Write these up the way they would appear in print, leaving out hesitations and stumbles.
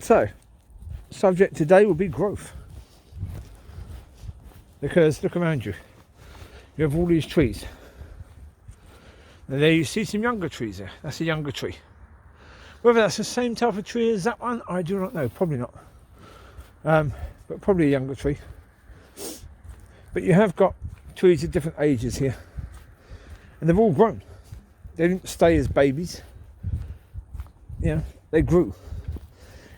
So, subject today will be growth. Because look around you. You have all these trees. And there you see some younger trees there. That's a younger tree. Whether that's the same type of tree as that one, I do not know. Probably not. But probably a younger tree. But you have got trees of different ages here. And they've all grown. They didn't stay as babies. Yeah, they grew.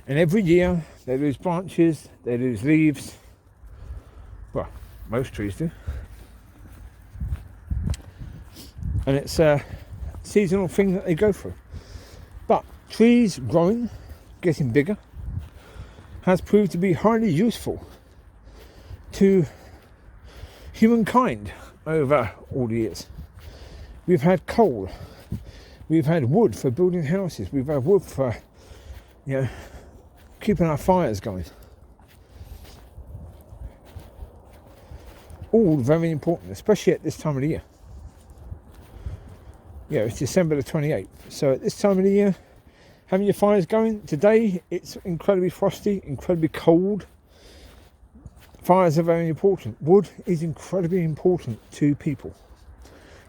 And every year they lose branches, they lose leaves. Well, most trees do. And it's a seasonal thing that they go through. But trees growing, getting bigger, has proved to be highly useful to humankind over all the years. We've had coal, we've had wood for building houses, we've had wood for, keeping our fires going. All very important, especially at this time of the year. Yeah, it's December the 28th. So at this time of the year, having your fires going. Today, it's incredibly frosty, incredibly cold. Fires are very important. Wood is incredibly important to people.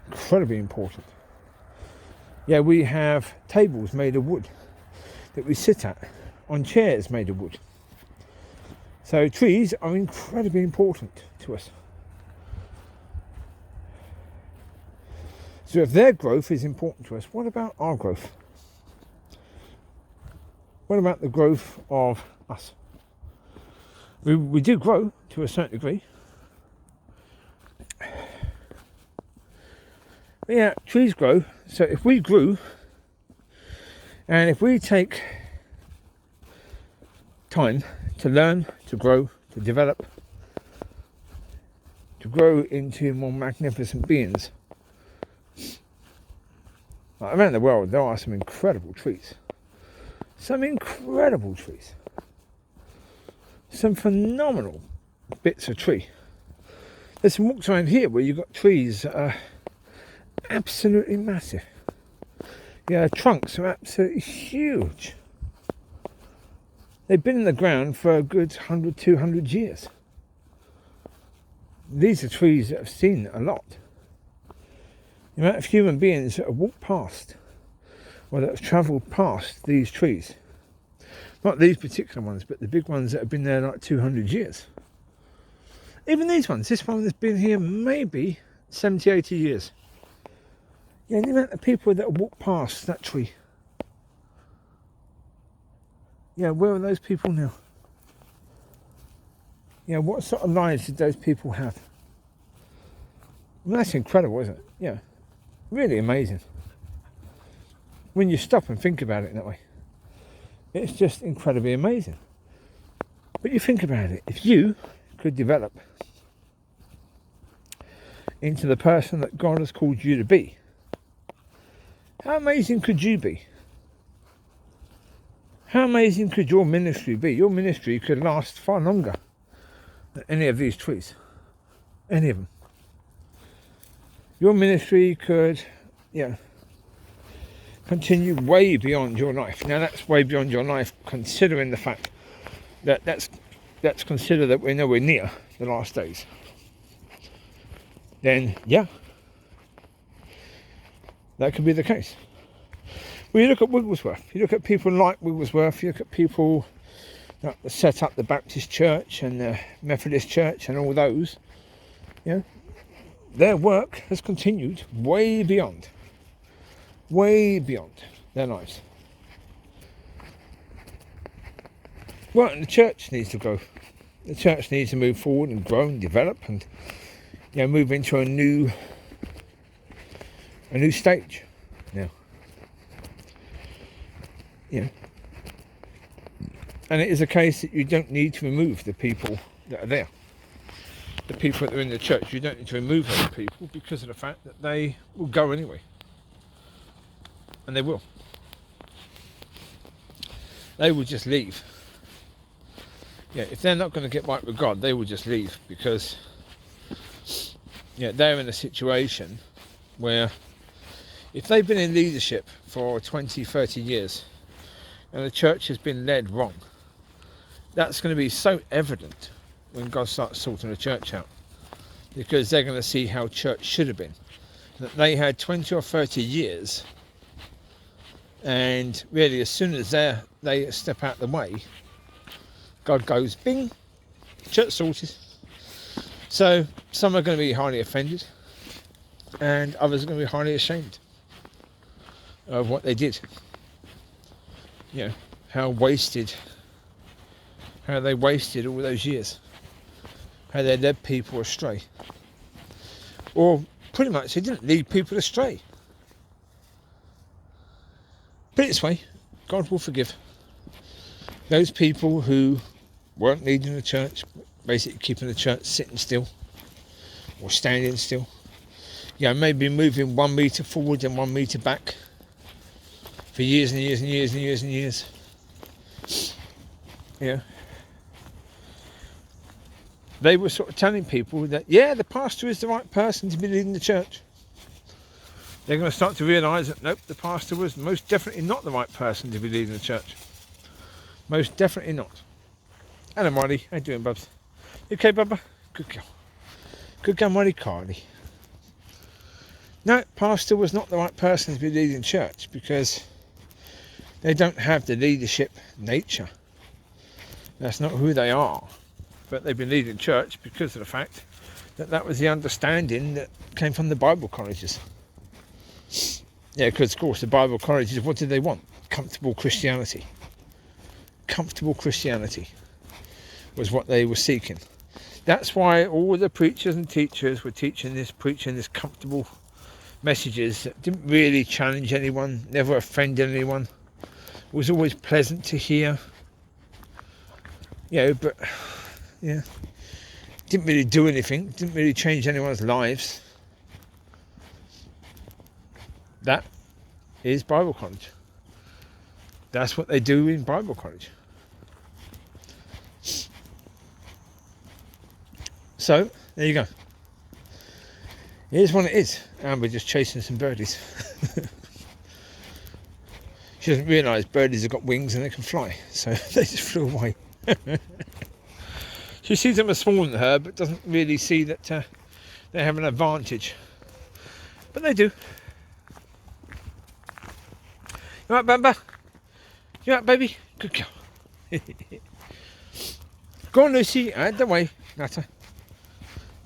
Incredibly important. Yeah, we have tables made of wood that we sit at on chairs made of wood. So trees are incredibly important to us. So if their growth is important to us, what about our growth? What about the growth of us? We do grow to a certain degree. But yeah, trees grow. So if we grew, and if we take time to learn, to grow, to develop, to grow into more magnificent beings, around the world, there are some incredible trees. Some incredible trees. Some phenomenal bits of tree. There's some walks around here where you've got trees that are absolutely massive. Yeah, trunks are absolutely huge. They've been in the ground for a good 100, 200 years. These are trees that have seen a lot. The amount of human beings that have walked past, or that have travelled past these trees. Not these particular ones, but the big ones that have been there like 200 years. Even these ones, this one has been here maybe 70, 80 years. Yeah, the amount of people that have walked past that tree. Yeah, where are those people now? Yeah, what sort of lives did those people have? Well, that's incredible, isn't it? Yeah. Really amazing. When you stop and think about it that way. It's just incredibly amazing. But you think about it, if you could develop into the person that God has called you to be, how amazing could you be? How amazing could your ministry be? Your ministry could last far longer than any of these trees. Any of them. Your ministry could, continue way beyond your life. Now that's way beyond your life, considering the fact that that's consider that we're nowhere near the last days. Then, yeah, that could be the case. Well, you look at Wigglesworth. You look at people like Wigglesworth. You look at people that set up the Baptist Church and the Methodist Church and all those. Yeah. Their work has continued way beyond their lives. Well, and the church needs to grow. The church needs to move forward and grow and develop and move into a new stage now. And it is a case that you don't need to remove the people that are there. The people that are in the church, you don't need to remove those people because of the fact that they will go anyway. And they will. They will just leave. Yeah, if they're not going to get right with God, they will just leave because they're in a situation where if they've been in leadership for 20, 30 years and the church has been led wrong, That's going to be so evident when God starts sorting the church out, because they're going to see how church should have been. That they had 20 or 30 years, and really as soon as they step out of the way, God goes, bing, church sorted. So some are going to be highly offended, and others are going to be highly ashamed of what they did. You know, how they wasted all those years, how they led people astray. Or pretty much they didn't lead people astray. Put it this way, God will forgive those people who weren't leading the church, basically keeping the church sitting still or standing still. Yeah, maybe moving 1 metre forward and 1 metre back for years and years and years and years and years. Yeah. They were sort of telling people that, yeah, the pastor is the right person to be leading the church. They're going to start to realise that, nope, the pastor was most definitely not the right person to be leading the church. Most definitely not. Hello, Mollie. How you doing, Bubs? You okay, Bubba? Good girl. Good girl, Mollie Carly. No, pastor was not the right person to be leading church because they don't have the leadership nature. That's not who they are. But they've been leading church because of the fact that that was the understanding that came from the Bible colleges. Yeah, because of course the Bible colleges, what did they want? Comfortable Christianity. Comfortable Christianity was what they were seeking. That's why all the preachers and teachers were preaching this comfortable messages that didn't really challenge anyone, never offended anyone. It was always pleasant to hear. You know, but yeah, didn't really do anything, didn't really change anyone's lives. That is Bible college. That's what they do in Bible college. So, there you go. Here's what it is. And we're just chasing some birdies. She doesn't realise birdies have got wings and they can fly. So they just flew away. She sees them as smaller than her, but doesn't really see that they have an advantage. But they do. You right, Bamba? You right, baby? Good girl. Go on, Lucy, out the way. Natta.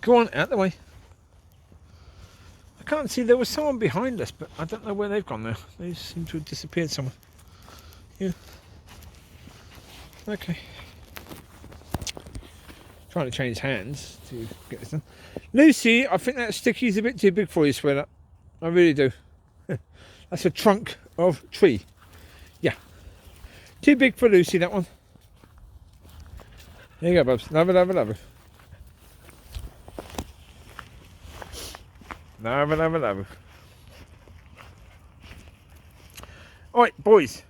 Go on, out the way. I can't see, there was someone behind us, but I don't know where they've gone now. They seem to have disappeared somewhere. Yeah. Okay. Trying to change hands to get this done. Lucy, I think that sticky's a bit too big for you, sweetheart. I really do. That's a trunk of tree. Yeah. Too big for Lucy, that one. There you go, Bubs. Love it, love it, love it. Love it, love it, love it. Alright, boys.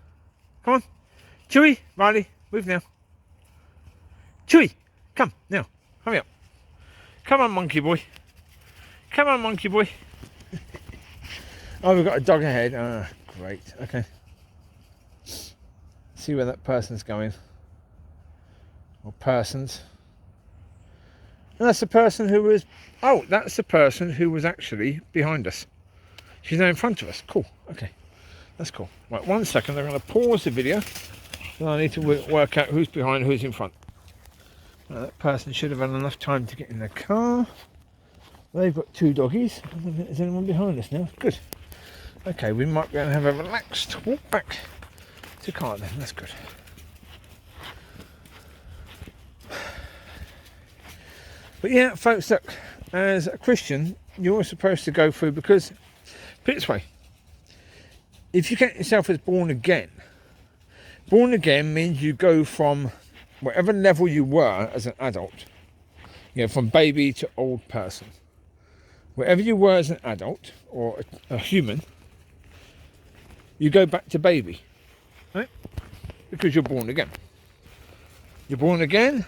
Come on. Chewie, Riley, move now. Chewie, come, now. Hurry up. Come on, monkey boy. Come on, monkey boy. Oh, we've got a dog ahead. Ah, great. Okay. See where that person's going. Or persons. And that's the person who was... Oh, that's the person who was actually behind us. She's now in front of us. Cool. Okay. That's cool. Right, 1 second. I'm going to pause the video. So I need to work out who's behind, who's in front. That person should have had enough time to get in the car. They've got 2 doggies. Is anyone behind us now? Good. Okay, we might be able to have a relaxed walk back to the car then. That's good. But yeah, folks, look, as a Christian, you're supposed to go through, because, put it this way, if you count yourself as born again means you go from whatever level you were as an adult, you know, from baby to old person. Wherever you were as an adult or a human, you go back to baby, right? Because you're born again. You're born again.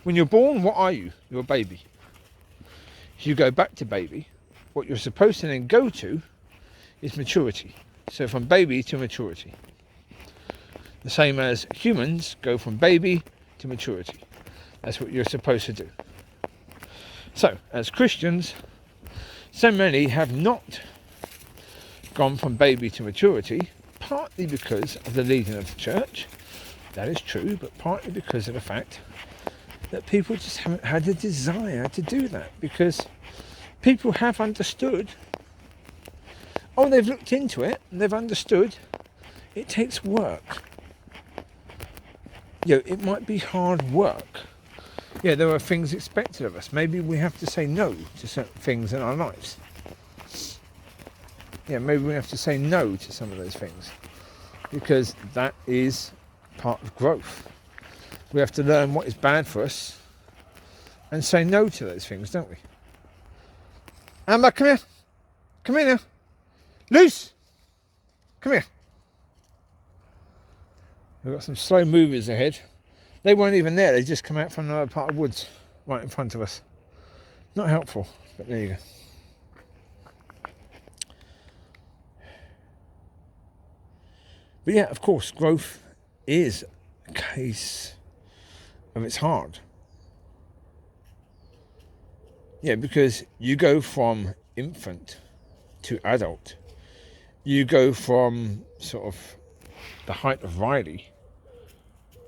When you're born, what are you? You're a baby. If you go back to baby, what you're supposed to then go to is maturity. So from baby to maturity. The same as humans go from baby to maturity. That's what you're supposed to do. So, as Christians, so many have not gone from baby to maturity, partly because of the leading of the church. That is true, but partly because of the fact that people just haven't had a desire to do that, because people have understood, they've looked into it and they've understood it takes work. It might be hard work. There are things expected of us. Maybe we have to say no to certain things in our lives. Maybe we have to say no to some of those things, because that is part of growth. We have to learn what is bad for us and say no to those things, don't we? Amber, come here. Come here now. Loose! Come here. We've got some slow movers ahead. They weren't even there. They just come out from another part of the woods right in front of us. Not helpful, but there you go. But of course, growth is a case of it's hard. Because you go from infant to adult. You go from sort of the height of Riley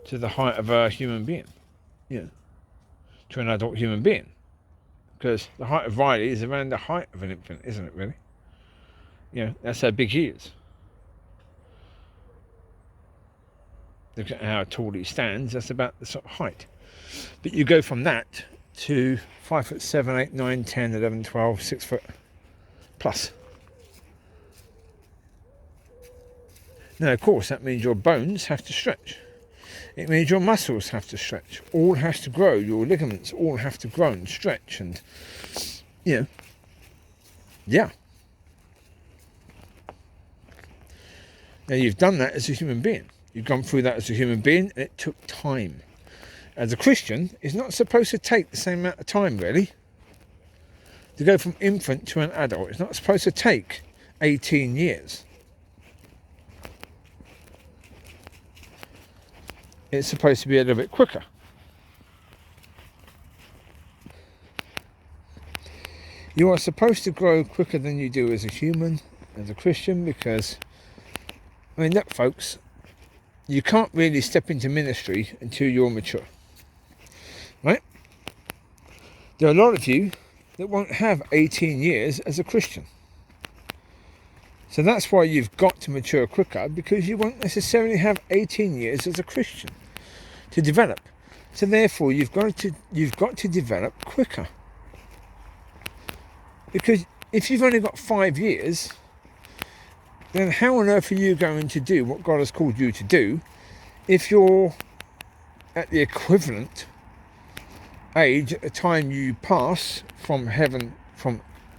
to the height of a human being. To an adult human being. Because the height of Riley is around the height of an infant, isn't it, really? That's how big he is. Look at how tall he stands, that's about the sort of height. But you go from that to 5 foot 7, 8, 9, 10, 11, 12, 6 foot plus. Now, of course, that means your bones have to stretch. It means your muscles have to stretch. All has to grow. Your ligaments all have to grow and stretch. And, Now, you've done that as a human being. You've gone through that as a human being, and it took time. As a Christian, it's not supposed to take the same amount of time, really. To go from infant to an adult, it's not supposed to take 18 years. It's supposed to be a little bit quicker. You are supposed to grow quicker than you do as a human, as a Christian, because, look, folks, you can't really step into ministry until you're mature. Right? There are a lot of you that won't have 18 years as a Christian. So that's why you've got to mature quicker, because you won't necessarily have 18 years as a Christian to develop. So therefore you've got to develop quicker. Because if you've only got 5 years, then how on earth are you going to do what God has called you to do if you're at the equivalent age at the time you pass from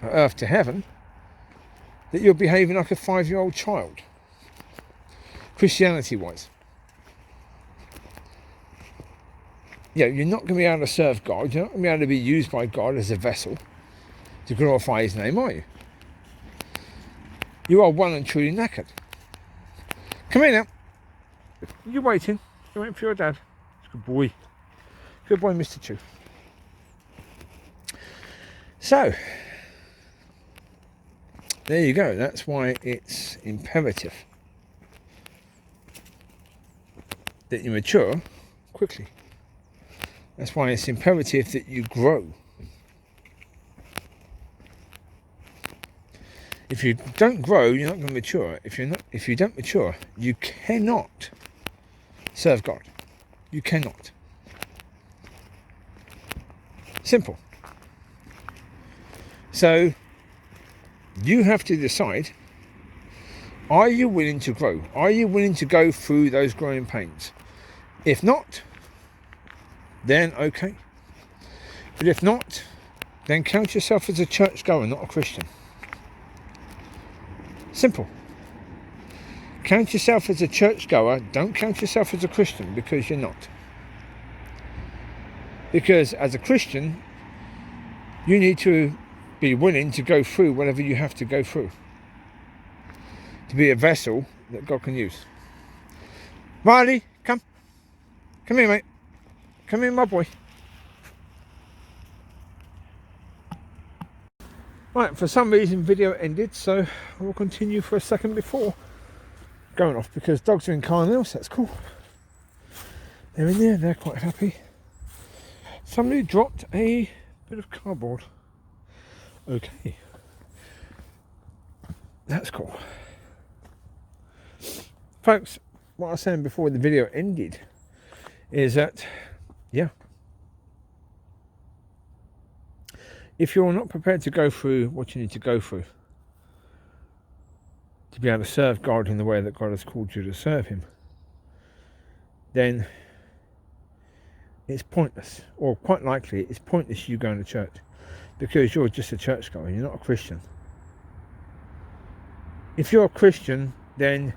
earth to heaven, that you're behaving like a 5-year-old child, Christianity-wise? You're not going to be able to serve God. You're not going to be able to be used by God as a vessel to glorify his name, are you? You are well and truly knackered. Come here now. You're waiting. You're waiting for your dad. Good boy. Good boy, Mr. Chew. So, there you go. That's why it's imperative that you mature quickly. That's why it's imperative that you grow. If you don't grow, you're not going to mature. If you don't mature, you cannot serve God. You cannot. Simple. So you have to decide, are you willing to grow? Are you willing to go through those growing pains? If not, then okay. But if not, then count yourself as a churchgoer, not a Christian. Simple. Count yourself as a churchgoer, don't count yourself as a Christian, because you're not. Because as a Christian, you need to be willing to go through whatever you have to go through to be a vessel that God can use. Mollie, come. Come here, mate. Come here, my boy. Right, for some reason video ended, so we'll continue for a second before going off, because dogs are in car now, so that's cool. They're in there, they're quite happy. Somebody dropped a bit of cardboard. Okay. That's cool. Folks, what I was saying before the video ended is that, yeah, if you're not prepared to go through what you need to go through to be able to serve God in the way that God has called you to serve him, then it's pointless, or quite likely it's pointless you going to church, because you're just a churchgoer, you're not a Christian. If you're a Christian, then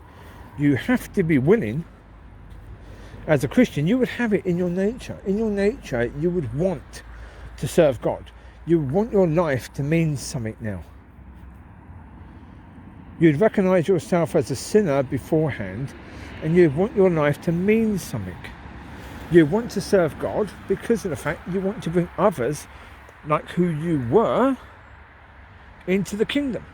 you have to be willing. As a Christian, you would have it in your nature. In your nature, you would want to serve God. You would want your life to mean something now. You'd recognize yourself as a sinner beforehand, and you'd want your life to mean something. You want to serve God because of the fact you want to bring others, like who you were, into the kingdom.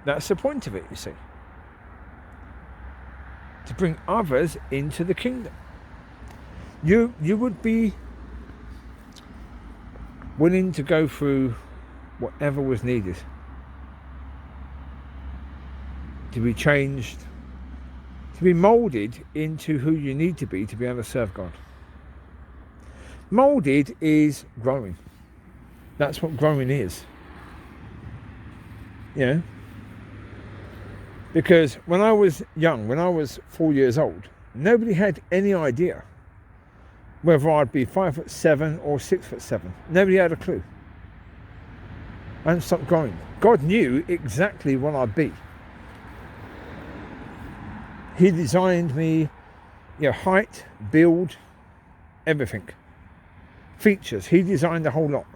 That's the point of it, you see. To bring others into the kingdom. You would be willing to go through whatever was needed to be changed, to be moulded into who you need to be able to serve God. Moulded is growing. That's what growing is. Yeah. Because when I was young, when I was 4 years old, nobody had any idea whether I'd be 5'7" or 6'7". Nobody had a clue. I hadn't stopped growing. God knew exactly what I'd be. He designed me, height, build, everything. Features. He designed the whole lot.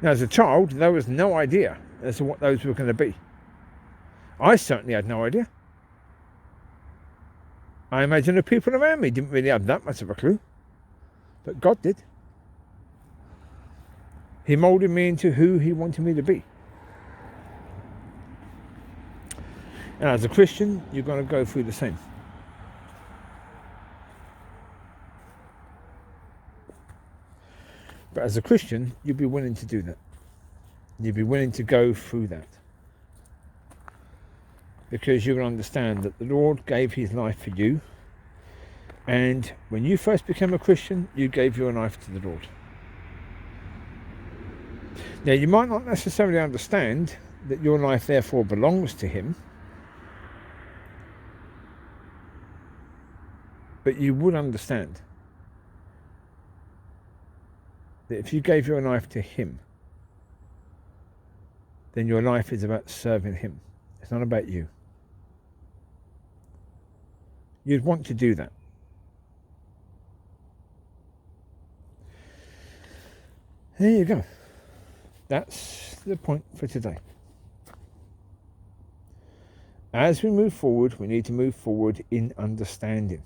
Now, as a child, there was no idea as to what those were going to be. I certainly had no idea. I imagine the people around me didn't really have that much of a clue. But God did. He moulded me into who he wanted me to be. And as a Christian, you're going to go through the same. But as a Christian, you'll be willing to do that. You'll be willing to go through that. Because you will understand that the Lord gave his life for you. And when you first became a Christian, you gave your life to the Lord. Now, you might not necessarily understand that your life therefore belongs to him. But you would understand that if you gave your life to him, then your life is about serving him. It's not about you. You'd want to do that. There you go. That's the point for today. As we move forward, we need to move forward in understanding.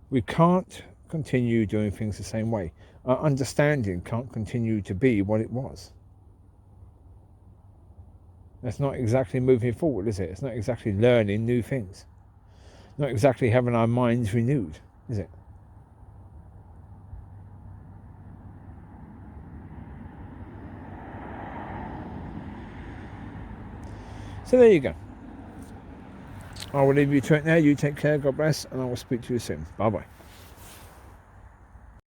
We can't continue doing things the same way. Our understanding can't continue to be what it was. That's not exactly moving forward, is it? It's not exactly learning new things. Not exactly having our minds renewed, is it? So there you go. I will leave you to it now. You take care, God bless, and I will speak to you soon. Bye-bye.